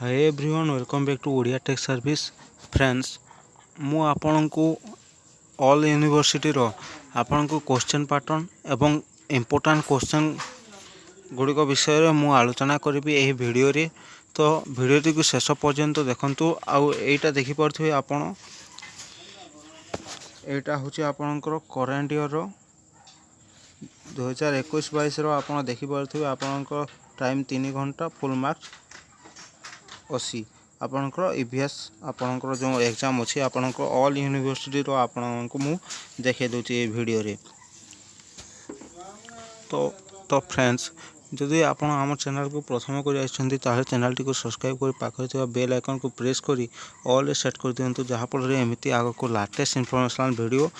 Hi everyone welcome back to Odia tech service friends मु आपण को ऑल यूनिवर्सिटी रो आपण को क्वेश्चन पैटर्न एवं इम्पोर्टेंट क्वेश्चन गुड़िक विषय रे मु आलोचना करी एही वीडियो रे। तो वीडियो को शेष पर्यंत देखंतु आउ एटा देखि परथि आपण एटा होची आपणकर करेंट ईयर रो 2021-22 रो आपण देखि परथि आपणकर टाइम 3 घंटा फुल मार्क्स 80 आपणकर ईवीएस आपणकर जो एग्जाम अछि आपणकर ऑल यूनिवर्सिटी रो आपनको मु देखे दोची ए वीडियो रे। तो फ्रेंड्स जदि आपण आम चैनल को प्रथम कर आछंती ताहे चैनल टी को सब्सक्राइब कर पाखरे थिबा बेल आइकन को प्रेस करी ऑल रे सेट कर दियंतु जहा फल रे एमिति आगो को लेटेस्ट इन्फॉर्मेशन वीडियो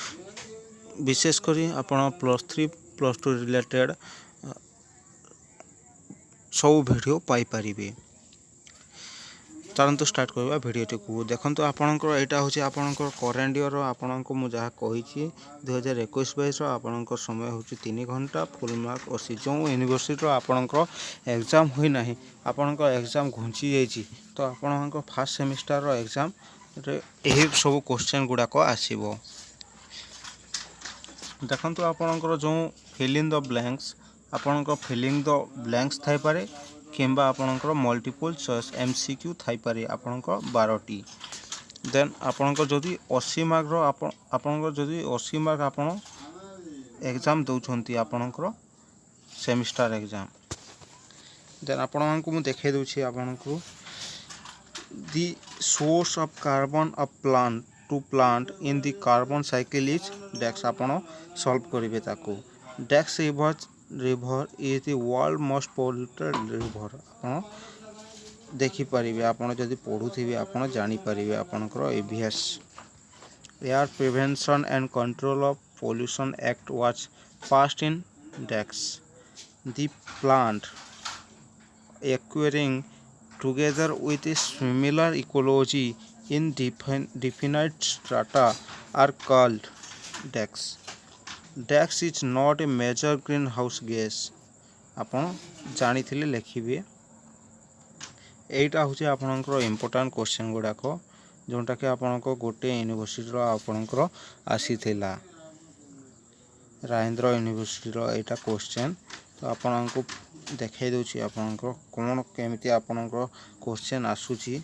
विशेष करी आपण +3 +2 रिलेटेड सब वीडियो पाई परिबे। चलते स्टार्ट करवा भिडटी को देखो आपणकर यहाँ हूँ आपणकर करेन्ट ईयर आपको मुझे कही 2021-22 आपणकर समय हूँ 3 घंटा फुल मार्क 80 जो यूनिवर्सिटी आपणकर एग्जाम हुई ना आपणकर एग्जाम घुंची जाइए तो आप फास्ट सेमिस्टर एग्जाम यही सब क्वेश्चन गुड़ाक आसो देखो आपणकर जो फिलिंग द ब्लैंक्स आपणकर फिलिंग द ब्लैंक्स थाई पारे किंबा आपणकर मल्टीपल चॉइस एमसीक्यू थाई पारे आपणकर 12टी देन आपणकर जदि 80 मार्क रो आपणकर जदि 80 मार्क आपण एग्जाम दउछंती आपणकर सेमिस्टर एग्जाम देन आपणको मु देखे दोछि आपणको the source of carbon of plant to plant in the carbon cycle is decks आपण सॉल्व करिवे ताको decks river is the world most polluted river आप देखिपारे आपड़ जदि पढ़ुवे आपड़ जानीपारे आपणकर AVS air prevention and control of pollution act was passed in decks the plant acquiring together with a similar ecology in definite strata are called decks. Dex is not a major greenhouse gas आपन जानी थिले लिखिबे एटा होची आपनकर important question गुडाक जोंटा कि आपनको गोटे university रो आपनकर आसी थिला राजेंद्र यूनिवर्सिटी रो एटा क्वेश्चन तो आपनको देखाई दोची आपनकर कोन केमिति आपनकर क्वेश्चन आसुची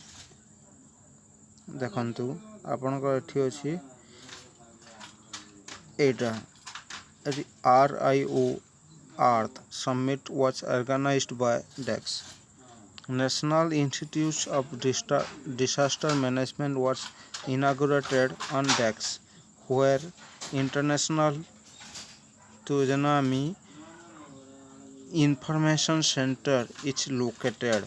देखंतु आपनकर एठी अछि एटा RIO Earth Summit was organized by DEX. National Institute of Disaster Management was inaugurated on DEX, where International Tsunami Information Center is located.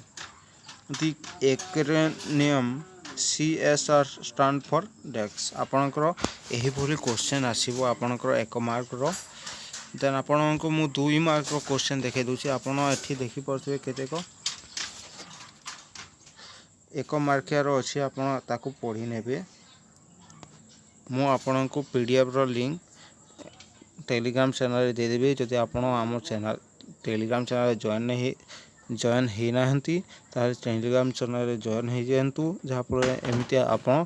The acronym CSR stand for DEX. आपणकर यही भली क्वेश्चन आसीबो आपणकर 1 mark रो then आपनको मु 2 mark रो question देखे दोची आपण एठी देखि परथबे केतेक 1 मार्क रो अछि आपण ताको पढी नेबे मु आपनको पीडीएफ रो लिंक टेलीग्राम चैनल रे दे देबे जदि आपण आम चैनल टेलीग्राम चैनल जॉइन ही नाहंती तार टेलीग्राम चैनल रे जॉइन ही जेंतु जहा पर एमिति आपण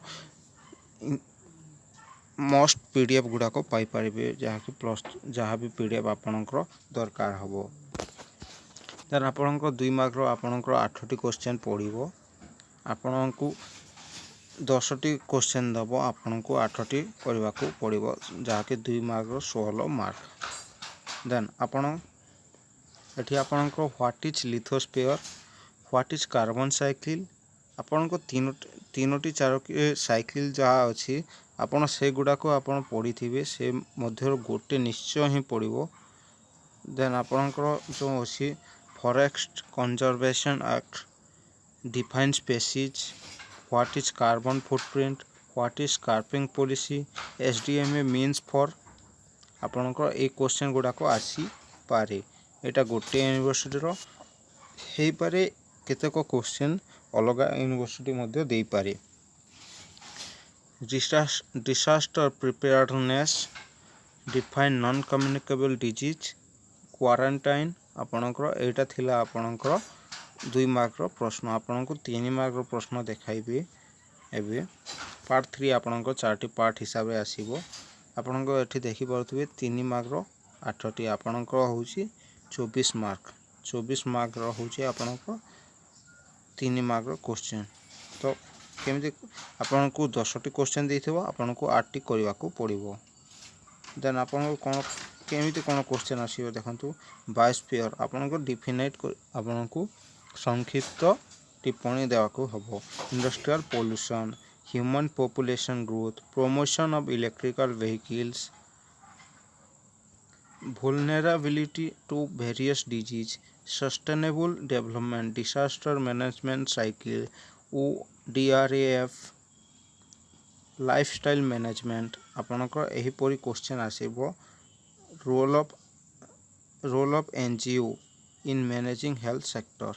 मोस्ट पीडीएफ गुडा को पाई परिबे जहा कि प्लस जहा भी पीडीएफ आपनकर दरकार हबो देन आपनकर 2 मार्क रो आपनकर 8टी क्वेश्चन पढिबो आपनको 10टी क्वेश्चन दबो आपनको 8टी करबा को पड़िबो जहा कि 2 मार्क रो 16 मार्क देन आपण एठी आपनको what is lithosphere what is carbon cycle आपनको तीनोटी चारोटी साइकिल जहा अछि आपण से गुडा को आपण पढ़ी थिबे से मध्य गोटे निश्चय ही पड़िबो देन आपणकर जो अछि forest conservation act define species what is carbon footprint what is scrapping policy SDMA means for आपणकर ए क्वेश्चन गुडा को आसी पारे एटा गोटे यूनिवर्सिटी रो हेई पारे केतेक क्वेश्चन अलगा यूनिवर्सिटी मध्ये देई पारे disaster preparedness define non communicable disease quarantine आपणकर एटा थिला आपणकर 2 मार्क प्रश्न आपनको 3 मार्क प्रश्न देखाइबे एबे पार्ट 3 आपनको 4टी पार्ट हिसाब रे आसीबो आपनको एठी देखि परथुबे 3 मार्क 8टी आपनको होउची 24 मार्क होउची आपनको 3 मार्क क्वेश्चन तो केमि आपनको 10टी क्वेश्चन देथिबो आपनको 8टी करबा को पड़िबो देन आपनको कोन केमिति कोन क्वेश्चन आसीबो देखंतु बायोस्फीयर आपनको डिफिनाइट आपनको संक्षिप्त टिप्पणी देवा को हबो industrial pollution human population growth promotion of electrical vehicles vulnerability to various disease sustainable development disaster management cycle ODRAF lifestyle management आपनकर एही परी क्वेश्चन आसीबो role of NGO in managing health sector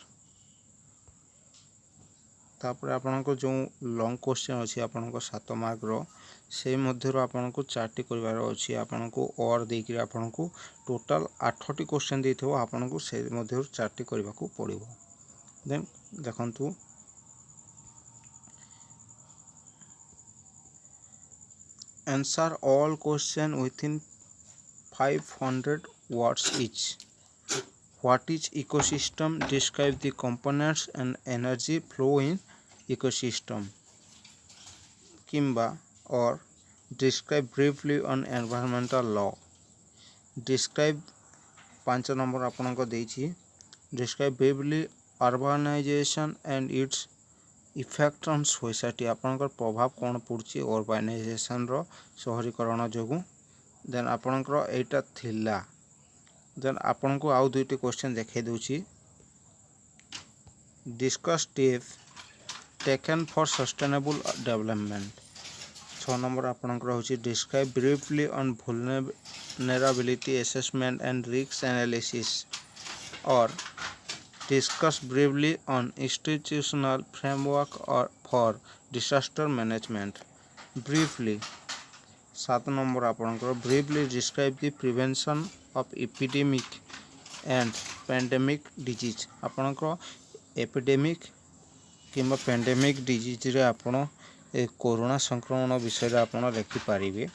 तापर आपनको जो लॉन्ग क्वेश्चन अछि आपनको 7 mark रो से मध्य रो आपनको 4टी करबार अछि आपनको और देकि आपनको टोटल 8टी क्वेश्चन देथिबो आपनको से मध्य रो 4टी करबा को पड़िबो देन देखंतु answer all question within 500 words each what is ecosystem describe the components and energy flow in ecosystem kimba or describe briefly on environmental law describe 5 नंबर आपनको देछि describe briefly urbanization and its effect on society आपनकर प्रभाव कोन पड़छि urbanisation रो शहरीकरण जोगु then आपनकर एटा थिला then आपनको आउ दुईटी क्वेश्चन देखाइ दोछि discuss step taken for sustainable development 6 नंबर आपनकर होछि describe briefly on vulnerability assessment and risk analysis और discuss briefly on institutional framework or for disaster management briefly 7 number आपनकर briefly describe the prevention of epidemic and pandemic disease आपनकर epidemic किंबा pandemic disease रे आपण ए corona संक्रमण विषय रे आपण लिखि पारिबे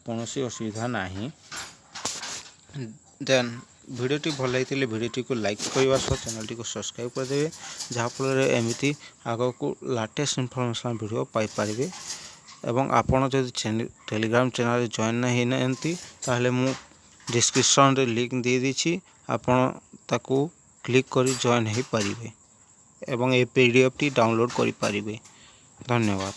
कोनोसी असुविधा नाही देन भिडियोटी भल लगी भिडियोटी को लाइक करने सह चैनल को सब्सक्राइब करदे जहाँफल एमती आग को लाटेस्ट इनफॉरमेशन वीडियो पाइपर एवं आपण जब टेलीग्राम चैनल जॉइन नहीं नाहंती ताहले मु डिस्क्रिप्शन रे लिंक दे दीची आपण ताकू क्लिक करी जॉइन हो पारिबे एवं ए पीडीएफ टी डाउनलोड करि पारिबे धन्यवाद।